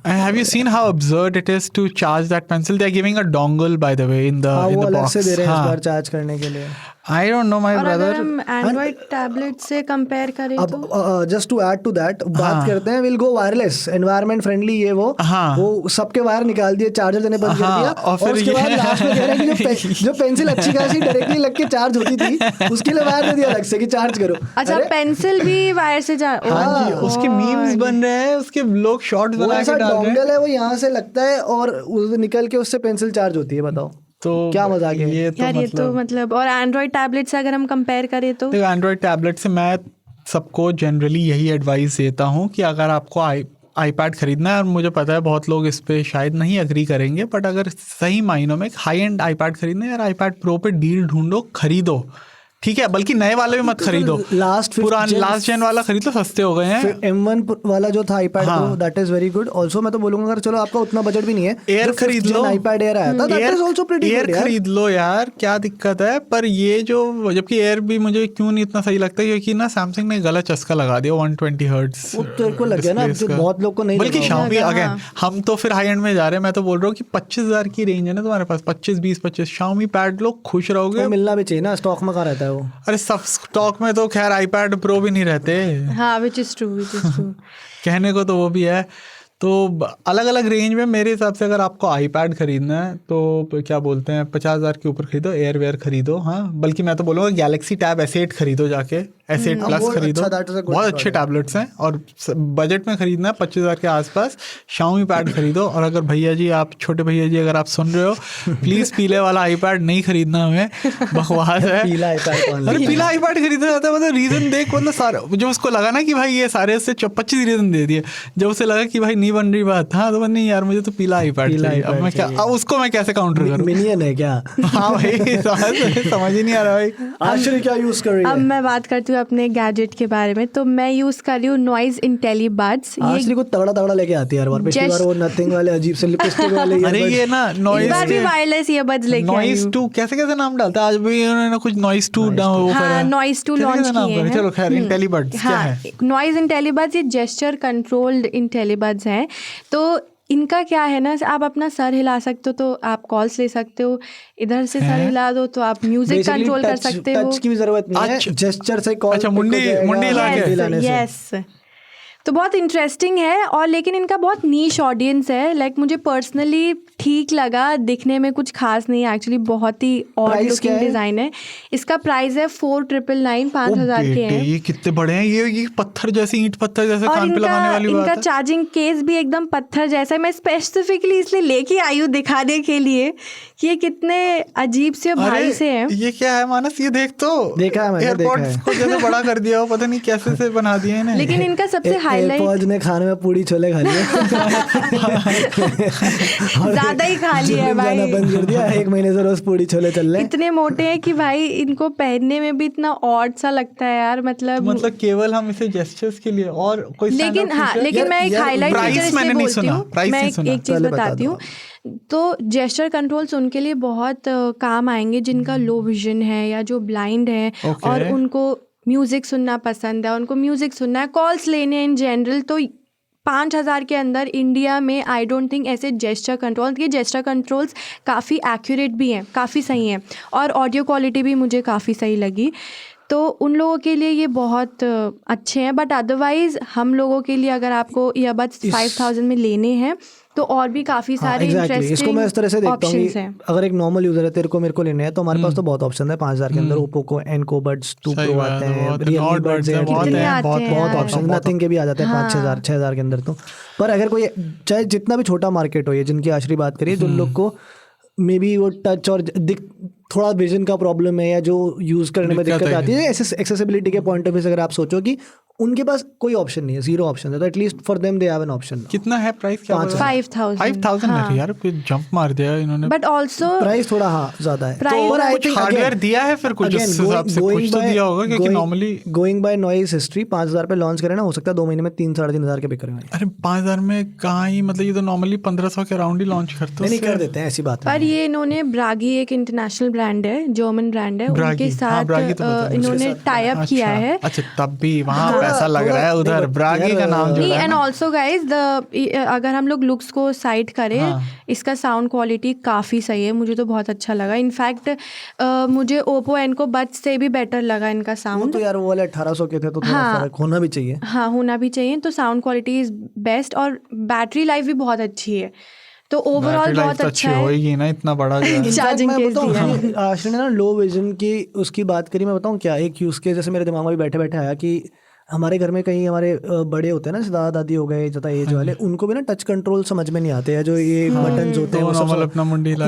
Have you seen how absurd it is to charge that pencil? They are giving a dongle by the way in the box से दे रहे हैं इस बार चार्ज करने के लिए। I don't know my brother. अगर हम एंड्रॉइड टैबलेट से कंपेयर करें तो just to add to that बात करते हैं, will go wireless, environment friendly, ये वो सबके वायर निकाल दिए, चार्जर देने बंद कर दिया। और उसके बाद लास्ट में कह रहे हैं कि जो पेंसिल अच्छी खासी डायरेक्टली लग के चार्ज होती थी, उसके लिए वायर दे दिया अलग से कि चार्ज करो। अच्छा, पेंसिल भी वायर से हाँ जी, उसके मीम्स बन रहे हैं, उसके लोग शॉर्ट्स बना के डाल रहे हैं। डोंगल है वो, यहाँ से लगता है और निकल के उससे पेंसिल चार्ज होती है। बताओ तो क्या मजाक है ये तो मतलब। और एंड्रॉइड टैबलेट से अगर हम कंपेयर करें तो एंड्रॉइड टैबलेट से मैं सबको जनरली यही एडवाइस देता हूँ कि अगर आपको आईपैड खरीदना है, और मुझे पता है बहुत लोग इस पे शायद नहीं एग्री करेंगे, बट अगर सही मायनों में हाई एंड आईपैड खरीदना है यार, आईपैड प्रो पे डील ढूंढो, खरीदो, ठीक है। बल्कि नए वाले भी मत खरीदो, लास्ट जेन वाला खरीद लो, सस्ते हो गए हैं। M1 वाला जो था iPad pro, that is very good also. मैं तो बोलूंगा अगर चलो आपका उतना बजट भी नहीं है, एयर खरीद लो, आईपैड एयर आया था, that is also pretty good. Air खरीद लो यार, क्या दिक्कत है? पर ये जो, जबकि एयर भी मुझे क्यों नहीं इतना सही लगता, क्योंकि ना सैमसंग ने गलत चस्का लगा दिया 120 हर्ट्ज। वो तेरे को लग गया ना, जो बहुत लोग को नहीं। बल्कि Xiaomi, अगेन हम तो फिर हाई एंड में जा रहे हैं। मैं तो बोल रहा हूँ कि 25,000 की रेंज है ना तुम्हारे पास, 25 Xiaomi पैड लो, खुश रहोगे। मिलना भी चाहिए ना, स्टॉक में कहाँ रहता है वो? अरे सब स्टॉक में तो खैर आईपैड प्रो भी नहीं रहते। हाँ, which is true. कहने को तो वो भी है। तो अलग अलग रेंज में मेरे हिसाब से अगर आपको आईपैड खरीदना है तो क्या बोलते हैं 50,000 के ऊपर खरीदो, एयरवेयर खरीदो। हाँ, बल्कि मैं तो बोलूँगा गैलेक्सी टैब S8 खरीदो, जाके S8 प्लस खरीदो, बहुत अच्छे टैबलेट्स हैं। और बजट में खरीदना है 25,000 के आसपास, Xiaomi पैड खरीदो। और अगर भैया जी, आप छोटे भैया जी अगर आप सुन रहे हो, प्लीज़ पीले वाला आईपैड नहीं खरीदना हमें, बकवास है। अरे पीला आईपैड खरीदना चाहता है, मतलब रीज़न देख, मतलब सारा जो उसको लगा ना कि भाई ये सारे से 25 रीज़न दे दिए, जब उसे लगा कि भाई नहीं बन रही बात, हाँ तो नहीं यार मुझे तो पीला आईपैड चाहिए। अब मैं क्या, अब उसको मैं कैसे काउंटर करूँ? मिनियन है क्या? हाँ भाई, समझ ही नहीं आ रहा भाई। आश्चर्य क्या यूज़ कर रही है? अब मैं बात करती हूँ अपने गैजेट के बारे में। तो मैं यूज़ कर रही हूँ नॉइज इंटेलीबड्स। आश्चर्य को तगड़ा लेके आती है हर बार, पिछली बार वो नथिंग वाले अजीब से लिपस्टिक वाले। अरे ये ना नॉइज, इस बार भी वायरलेस ईयरबड्स लेके आई हूँ। नॉइज 2 कैसे नाम डालता है, आज भी उन्होंने कुछ नॉइज 2 नॉइज 2 लॉन्च किए हैं। चलो खैर, इंटेलीबड्स क्या है? नॉइज इंटेलीबड्स ये जेस्चर कंट्रोल्ड इंटेलीबड्स हैं। तो इनका क्या है ना, आप अपना सर हिला सकते हो तो आप कॉल्स ले सकते हो, इधर से सर हिला दो तो आप म्यूजिक कंट्रोल कर सकते हो। टच की भी जरूरत नहीं है, जेस्चर से कॉल। अच्छा, मुंडी हिला के। यस, तो बहुत इंटरेस्टिंग है। और लेकिन इनका बहुत नीश ऑडियंस है। लाइक मुझे पर्सनली ठीक लगा, दिखने में कुछ खास नहीं है, एक्चुअली बहुत ही ऑड लुकिंग डिज़ाइन है। इसका प्राइस है 4,999, 5,000 के हैं। ये कितने बड़े हैं, ये पत्थर जैसे, ईंट पत्थर जैसे कान पे लगाने वाली बात है। इनका चार्जिंग केस भी एकदम पत्थर जैसा है। मैं स्पेसिफिकली इसलिए लेके आई हूँ दिखाने के लिए कि ये कितने अजीब से भारी से हैं। ये क्या है मानस, ये देख तो देखा है मैंने, एयरपोर्ट्स को जैसे बड़ा कर दिया हो, पता नहीं कैसे से बना दिए इन्हें। लेकिन इनका सबसे हाईलाइट, फौज ने खाने में पूड़ी छोले खा लिए। ज्यादा ही खा लिया है जिम जाना भाई, बंद कर दिया, 1 महीने से रोज पूड़ी छोले चल रहे हैं। इतने मोटे हैं कि भाई इनको पहनने में भी इतना ऑड सा लगता है यार, मतलब केवल हम इसे जेस्चर्स के लिए और कोई लेकिन हाँ, लेकिन मैं एक हाईलाइट फीचर इसलिए बोलती हूँ, मैं एक चीज बताती हूँ, तो जेस्चर कंट्रोल्स उनके लिए बहुत काम आएंगे जिनका लो विजन है या जो ब्लाइंड है और उनको म्यूजिक सुनना पसंद है, उनको म्यूजिक सुनना है, कॉल्स लेने इन जनरल। तो 5,000 के अंदर इंडिया में आई डोंट थिंक ऐसे जेस्चर कंट्रोल, ये जेस्चर कंट्रोल्स काफ़ी एक्यूरेट भी हैं, काफ़ी सही हैं और ऑडियो क्वालिटी भी मुझे काफ़ी सही लगी। तो उन लोगों के लिए ये बहुत अच्छे हैं, बट अदरवाइज़ हम लोगों के लिए अगर आपको ईयरबड्स 5,000 में लेने हैं तो और भी काफ़ी सारे एग्जैक्टली, इसको मैं इस तरह से देखता हूँ कि अगर एक नॉर्मल यूजर है, तेरे को मेरे को लेने हैं, तो हमारे पास तो बहुत ऑप्शन है 5,000 के अंदर। ओप्पो को एनको बड्स 2 प्रो आते हैं, रियलमी बड्स हैं, बहुत ऑप्शन, नथिंग के भी आ जाते हैं 5,000 6,000 के अंदर। तो पर अगर कोई चाहे जितना भी छोटा मार्केट हो, ये जिनकी आश्री बात करिए, जो लोग को मे बी वो टच और थोड़ा विजन का प्रॉब्लम है या जो यूज़ करने में दिक्कत आती है, एक्सेसिबिलिटी के पॉइंट ऑफ व्यू से अगर आप सोचो कि उनके पास कोई ऑप्शन नहीं है, 0 ऑप्शन है, तो at least for them they have an option. कितना है प्राइस? 5,000 है यार, कोई जंप मार दिया इन्होंने। बट आल्सो प्राइस थोड़ा ज्यादा है, तो कुछ हार्डवेयर दिया है फिर कुछ उस हिसाब से कुछ तो दिया होगा, क्योंकि normally going by noise history 5,000 पे लॉन्च करे ना, हो सकता है 2 महीने में 3-3,500 के बिक रहे हैं। अरे 5,000 में कहाँ ही, मतलब ये तो नॉर्मली 1,500 के अराउंड ही लॉन्च करते हैं। नहीं कर देते हैं, ऐसी बात पर ये इन्होंने ब्रागी, एक इंटरनेशनल ब्रांड है, जर्मन ब्रांड है, उनके साथ इन्होंने टाई अप किया है। अच्छा, तब भी वहाँ पैसा लग रहा है उधर, ब्रागी का नाम जुड़ा है। एंड ऑल्सो गाइज अगर हम लोग लुक्स को साइड करें, इसका साउंड क्वालिटी काफ़ी सही है, मुझे तो बहुत अच्छा लगा। इनफैक्ट मुझे ओप्पो एनको बड्स से भी बेटर लगा इनका साउंड। तो यार वो वाले 1,800 के थे, तो थोड़ा फर्क होना भी चाहिए। हाँ, होना भी चाहिए। तो साउंड क्वालिटी इज बेस्ट और बैटरी लाइफ भी बहुत अच्छी है, तो ओवरऑल बहुत अच्छा है। होगी ना, इतना बड़ा चार्जिंग केस दिया है। आश्रय ने ना लो विजन की उसकी बात करी, मैं बताऊँ क्या, एक यूज़ केस जैसे मेरे दिमाग में बैठे बैठे आया कि हमारे घर में कहीं हमारे बड़े होते हैं ना, दादा दादी हो गए, ज़्यादा एज वाले, उनको भी ना टच कंट्रोल समझ में नहीं आते हैं, जो ये बटन्स होते हैं,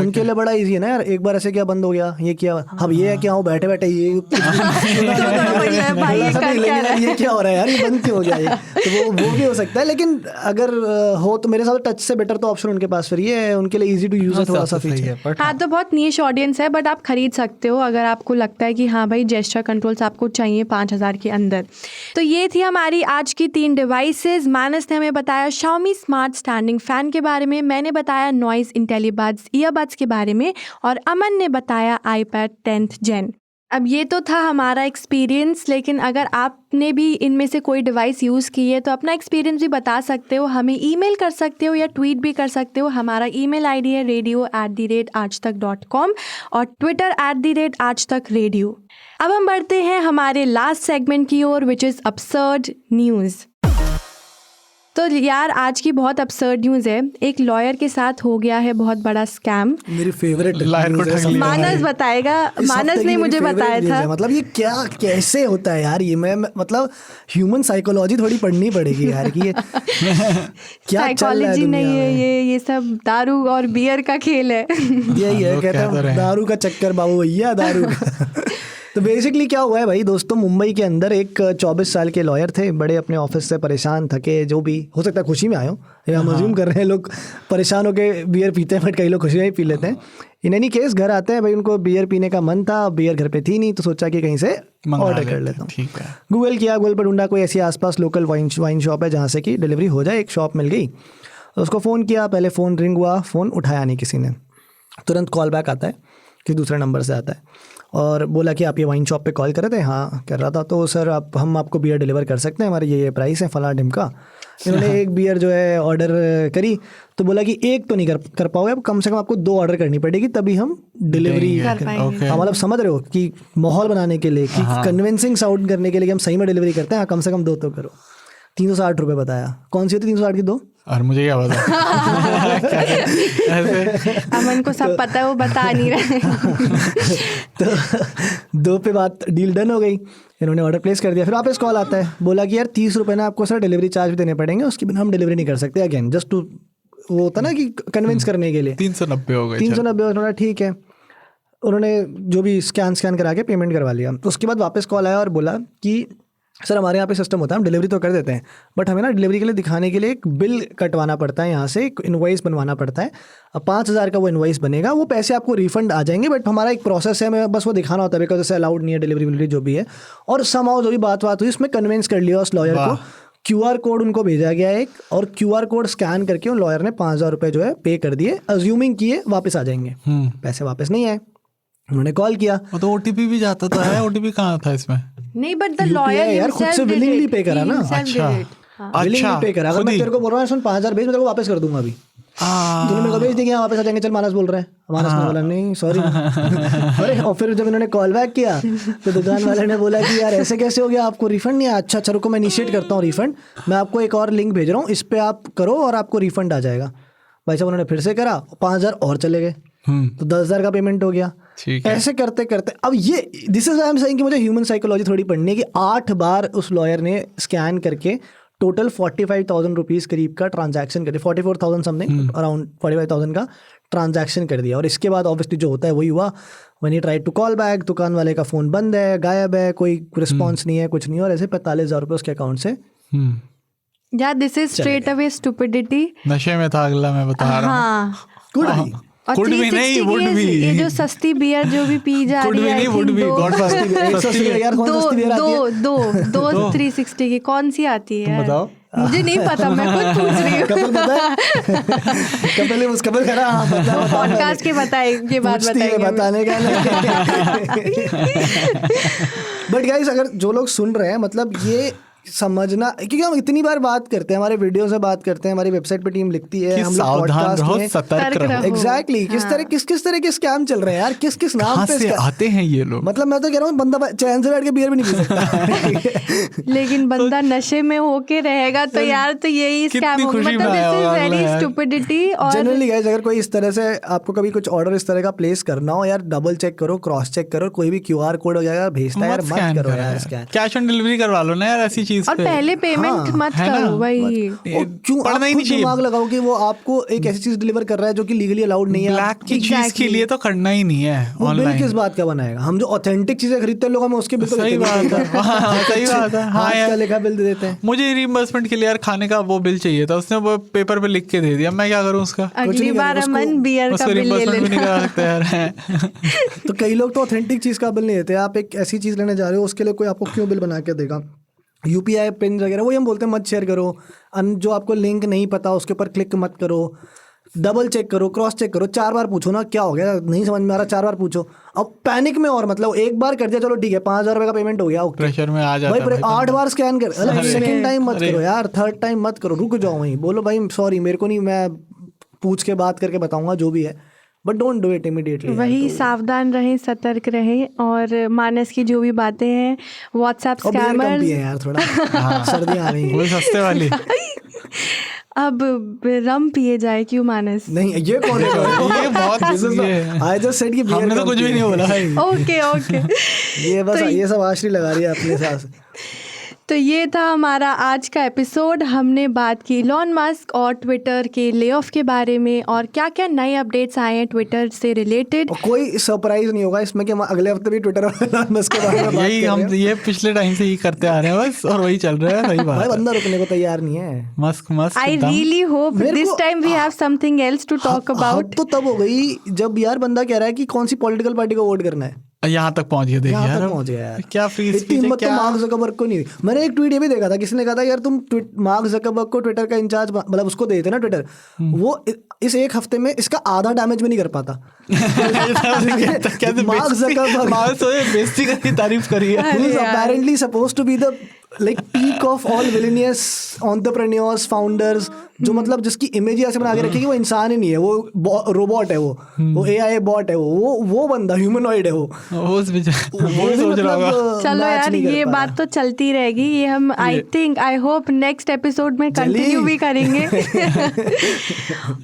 उनके लिए बड़ा इजी है ना यार। एक बार ऐसे क्या बंद हो गया, ये क्या, अब ये है क्या, हो बैठे बैठे ये क्या हो रहा है यार, ये बंद क्यों हो गया, ये तो वो भी हो सकता है। लेकिन अगर हो तो मेरे साथ टच से बेटर तो ऑप्शन उनके पास फिर ये है, उनके लिए इजी टू यूज है, थोड़ा सा फीचर। हाँ, तो बहुत नीश ऑडियंस है, बट आप खरीद सकते हो अगर आपको लगता है कि हाँ भाई जेस्चर कंट्रोल्स आपको चाहिए 5,000 के अंदर। तो ये थी हमारी आज की 3 डिवाइसेस। मानस ने हमें बताया Xiaomi स्मार्ट स्टैंडिंग फैन के बारे में, मैंने बताया नॉइज इंटेलीबड्स ईयरबड्स के बारे में और अमन ने बताया iPad 10th Gen। अब ये तो था हमारा एक्सपीरियंस, लेकिन अगर आपने भी इनमें से कोई डिवाइस यूज़ की है तो अपना एक्सपीरियंस भी बता सकते हो, हमें ईमेल कर सकते हो या ट्वीट भी कर सकते हो। हमारा ईमेल आईडी है radio@aajtak.com और ट्विटर @aajtakradio। अब हम बढ़ते हैं हमारे लास्ट सेगमेंट की ओर, विच इज़ अपसर्ड न्यूज़। तो यार आज की बहुत अपसर्ड न्यूज़ है, एक लॉयर के साथ हो गया है बहुत बड़ा स्कैम। मेरी फेवरेट मानस बताएगा, मानस ने मुझे बताया था। मतलब ये क्या कैसे होता है यार, ये मैं मतलब ह्यूमन साइकोलॉजी थोड़ी पढ़नी पड़ेगी यार कि ये क्या साइकोलॉजी नहीं है, ये सब दारू और बियर का खेल है। यही है, कहते हैं दारू का चक्कर बाबू भैया, दारू का। तो बेसिकली क्या हुआ है भाई दोस्तों, मुंबई के अंदर एक 24 साल के लॉयर थे, बड़े अपने ऑफिस से परेशान थके, जो भी हो सकता है खुशी में आए हो, हम अज्यूम कर रहे हैं लोग परेशान होकर बियर पीते हैं, बट कई लोग खुशी में ही पी लेते हैं। इन एनी केस घर आते हैं भाई, उनको बियर पीने का मन था, बियर घर पे थी नहीं, तो सोचा कि कहीं से ऑर्डर कर लेता हूँ। ठीक है, गूगल किया, गूगल पर ढूंढा कोई ऐसी आसपास लोकल वाइन शॉप है जहाँ से कि डिलीवरी हो जाए। एक शॉप मिल गई, उसको फ़ोन किया, पहले फ़ोन रिंग हुआ, फ़ोन उठाया नहीं किसी ने, तुरंत कॉल बैक आता है कि दूसरे नंबर से आता है और बोला कि आप ये वाइन शॉप पे कॉल कर रहे थे। हाँ कर रहा था। तो सर हम आपको बियर डिलीवर कर सकते हैं, हमारे ये प्राइस है फला ढिमका। इन्होंने एक बियर जो है ऑर्डर करी, तो बोला कि एक तो नहीं कर पाओगे, अब कम से कम आपको 2 ऑर्डर करनी पड़ेगी तभी हम डिलीवरी कर पाएंगे। मतलब समझ रहे हो कि माहौल बनाने के लिए, कि कन्विंसिंग साउंड करने के लिए कि हम सही में डिलीवरी करते हैं, कम से कम 2 तो करो। 360 रुपये बताया। कौन सी होती 360 की 2? और मुझे क्या पता। अमन को सब पता है, वो बता नहीं रहे। तो 2 पे बात डील डन हो गई, इन्होंने ऑर्डर प्लेस कर दिया। फिर वापस कॉल आता है, बोला कि यार 30 रुपये ना आपको सर डिलीवरी चार्ज भी देने पड़ेंगे, उसके बिना हम डिलीवरी नहीं कर सकते। अगेन जस्ट टू वो होता ना कि कन्विंस करने के लिए 390 हो गए। 390 ठीक है, उन्होंने जो भी स्कैन करा के पेमेंट करवा लिया। उसके बाद वापस कॉल आया और बोला कि सर हमारे यहाँ पे सिस्टम होता है, हम डिलीवरी तो कर देते हैं बट हमें ना डिलीवरी के लिए दिखाने के लिए एक बिल कटवाना पड़ता है, यहाँ से एक इनवॉइस बनवाना पड़ता है। अब 5,000 का वो इनवॉइस बनेगा, वो पैसे आपको रिफंड आ जाएंगे बट हमारा एक प्रोसेस है, हमें बस वो दिखाना होता है बिकॉज जैसे अलाउड नहीं है डिलीवरी जो भी है। और समाउ जो भी बात हुई उसमें कन्विंस कर लिया उस लॉयर को, QR कोड उनको भेजा गया एक, और QR कोड स्कैन करके उन लॉयर ने 5,000 रुपये जो है पे कर दिए, अज्यूमिंग किए वापस आ जाएंगे। पैसे वापस नहीं आए, उन्होंने कॉल किया तो OTP भी जाता तो है, OTP कहाँ था इसमें? नहीं बट द लॉयर यार खुद से विलिंगली पे करा ना। अच्छा विलिंगली पे करा। अगर मैं तेरे को बोल रहा हूँ 5,000 भेज, मैं तेरे को वापस कर दूंगा अभी, तूने मेरे को भेज दिया वापस आ जाएंगे, चल मानस बोल रहा है, मानस ने बोला नहीं सॉरी। अरे और फिर जब इन्होंने कॉल बैक किया तो दुकान वाले ने बोला कि यार ऐसे कैसे हो गया, आपको रिफंड नहीं आया? अच्छा रुको मैं इनिशिएट करता हूँ रिफंड, मैं आपको एक और लिंक भेज रहा हूँ, इस पर आप करो और आपको रिफंड आ जाएगा। भाई साहब उन्होंने फिर से करा, 5,000 और चले गए, तो 10,000 का पेमेंट हो गया। ऐसे करते करते अब ये this is I am saying कि मुझे ह्यूमन साइकोलॉजी थोड़ी पढ़नी है कि 8 बार उस लॉयर ने स्कैन करके टोटल 45,000 रुपीज़ करीब का ट्रांजैक्शन कर दिया, 44,000 समथिंग, अराउंड 45,000 का ट्रांजैक्शन कर दिया। और इसके बाद ऑब्वियसली जो होता है वही हुआ, when he tried to call back, दुकान वाले का फ़ोन बंद है, गायब है, कोई रिस्पॉन्स नहीं है, कुछ नहीं, और ऐसे 45,000 रुपये उसके अकाउंट से। या this is straight away stupidity. नशे में था अगला, मैं बता रहा हूँ। गुड और 360 वुड भी ये जो सस्ती बियर जो भी पी जा रही है, दो 360 की कौन सी आती है? बताओ, मुझे नहीं पता, मैं खुद पूछ रही हूँ। कपिल पता है? कपिल कह रहा है पॉडकास्ट के बताएंगे, बात बताएंगे बताने का बट गाइस अगर जो लोग सुन रहे हैं, मतलब ये समझना, क्योंकि हम इतनी बार बात करते हैं, हमारे वीडियो से बात करते हैं, हमारी वेबसाइट पे टीम लिखती है, हम लोग पॉडकास्ट में सतर्क रहो। एग्जैक्टली किस तरह के स्कैम चल रहे हैं यार, किस नाम पे आते हैं ये लोग। मतलब मैं तो कह रहा हूँ बंदा चैन से बैठ के बियर भी नहीं पी सकता लेकिन बंदा नशे में होके रहेगा तो यार तो यही स्कैम होगा। मतलब दिस इज वेरी स्टुपिडिटी। और जनरली गाइस अगर कोई इस तरह से आपको कभी कुछ ऑर्डर इस तरह का प्लेस करना हो, यार डबल चेक करो, क्रॉस चेक करो, कोई भी QR कोड हो जाएगा भेजता है यार, मत करो यार स्कैन, कैश ऑन डिलीवरी करवा लो ना यार ऐसी चीज। और पहले पेमेंट मत करो भाई। क्यों पढ़ना ही नहीं चाहिए, दिमाग लगाओ कि वो आपको एक ऐसी चीज डिलीवर कर रहा है जो कि लीगली अलाउड नहीं है। ब्लैक की चीज के लिए तो करना ही नहीं है ऑनलाइन। बिल किस बात का बनाएगा? हम जो ऑथेंटिक चीजें खरीदते हैं लोग, हमें उसके बिल तो सही बात है, सही बात है। हाँ यार लिखा बिल दे देते हैं। मुझे रिइंबर्समेंट के लिए यार खाने का वो बिल चाहिए था, उसने वो पेपर पे लिख के दे दिया, मैं क्या करूँ उसका? अगली बार अमन बियर का बिल ले लेना। तो कई लोग तो ऑथेंटिक चीज का बिल नहीं देते। आप एक ऐसी चीज लेने जा रहे हो, उसके लिए कोई आपको क्यों बिल बना के देगा? UPI पिन वगैरह वही हम बोलते हैं मत शेयर करो, जो आपको लिंक नहीं पता उसके ऊपर क्लिक मत करो, डबल चेक करो, क्रॉस चेक करो, 4 बार पूछो ना, क्या हो गया नहीं समझ में आ रहा, 4 बार पूछो। अब पैनिक में, और मतलब एक बार कर दिया चलो ठीक है 5,000 रुपये का पेमेंट हो गया, प्रेशर में आ जाता है भाई 8 बार स्कैन कर, सेकंड टाइम मत करो यार, थर्ड टाइम मत करो, रुक जाओ वहीं, बोलो भाई सॉरी मेरे को नहीं, मैं पूछ के बात करके बताऊंगा जो भी है, but don't do it immediately. वही सावधान रहें, सतर्क रहें। और मानस की जो भी बातें हैं, व्हाट्सएप स्कैमर्स यार थोड़ा सर्दियां आ रही हैं, सस्ते वाली अब रम पिए जाए क्यों मानस? नहीं ये कौन है? ये बहुत आई जस्ट सेड कि हमने तो कुछ भी नहीं बोला भाई। ओके ये बस ये सब आश्री लगा रही है अपने साथ। तो ये था हमारा आज का एपिसोड। हमने बात की इलॉन मस्क और ट्विटर के ले ऑफ के बारे में, और क्या क्या नए अपडेट्स आए हैं ट्विटर से रिलेटेड। कोई सरप्राइज नहीं होगा इसमें कि हम अगले हफ्ते भी ट्विटर और इलॉन मस्क के बारे में बात यही हम ये पिछले टाइम से ही करते आ रहे हैं बस, और वही चल रहा है। सही बात है, बंदा रुकने को तैयार नहीं है। Musk I really hope this time we have something else to talk about. तो तब हो गई जब यार बंदा कह रहा है कि कौन सी पॉलिटिकल पार्टी को वोट करना है, यहाँ तक पहुंच गया। देखिए यार पहुंच गया यार, क्या फ्री स्पीच है, क्या मार्क ज़करबर्ग को नहीं। मैंने एक ट्वीट ये भी देखा था, किसी ने कहा था यार तुम मार्क ज़करबर्ग को ट्विटर का इंचार्ज, मतलब उसको देते ना ट्विटर, वो इस एक हफ्ते में इसका आधा डैमेज भी नहीं कर पाता। मार्क ज़करबर्ग बेइज्जती की तारीफ करी है, who is apparently supposed to be the like peak of all villainous entrepreneurs, founders, जो मतलब जिसकी इमेज ऐसे बना के रखी कि वो इंसान ही नहीं है, वो रोबोट है, वो AI बॉट है, वो बंदा ह्यूमनॉइड है, वो सोच रहा होगा। चलो यार ये बात तो चलती रहेगी, ये हम आई होप नेक्स्ट एपिसोड में कंटिन्यू भी करेंगे।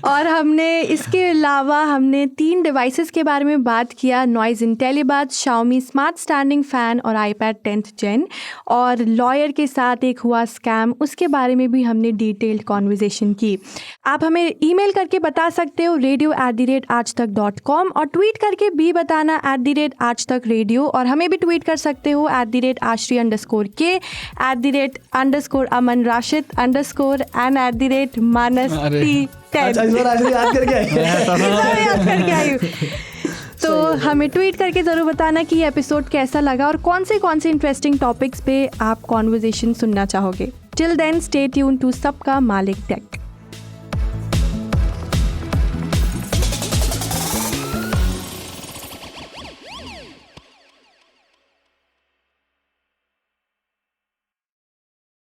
और हमने इसके अलावा हमने 3 डिवाइसेस के बारे में बात किया, Noise Intellibuds, Xiaomi smart standing fan और iPad 10th Gen, और लॉयर के साथ एक हुआ स्कैम, उसके बारे में भी हमने डिटेल्ड कॉन्वर्जेसन की। आप हमें ईमेल करके बता सकते हो radio@aajtak.com और ट्वीट करके भी बताना @aajtak radio, और हमें भी ट्वीट कर सकते हो @ashri_k, @aman_rashid_ and @manas_t10। अच्छा, इस बार आज याद करके आई। याद करके आई हूँ। तो हमें ट्वीट करके ज़रूर बताना कि ये एपिसोड कैसा लगा और कौन से इंटरेस्टिंग टॉपिक्स पे आप कॉन्वर्जेसन सुनना चाहोगे। Till then stay tuned to सबका मालिक टेक।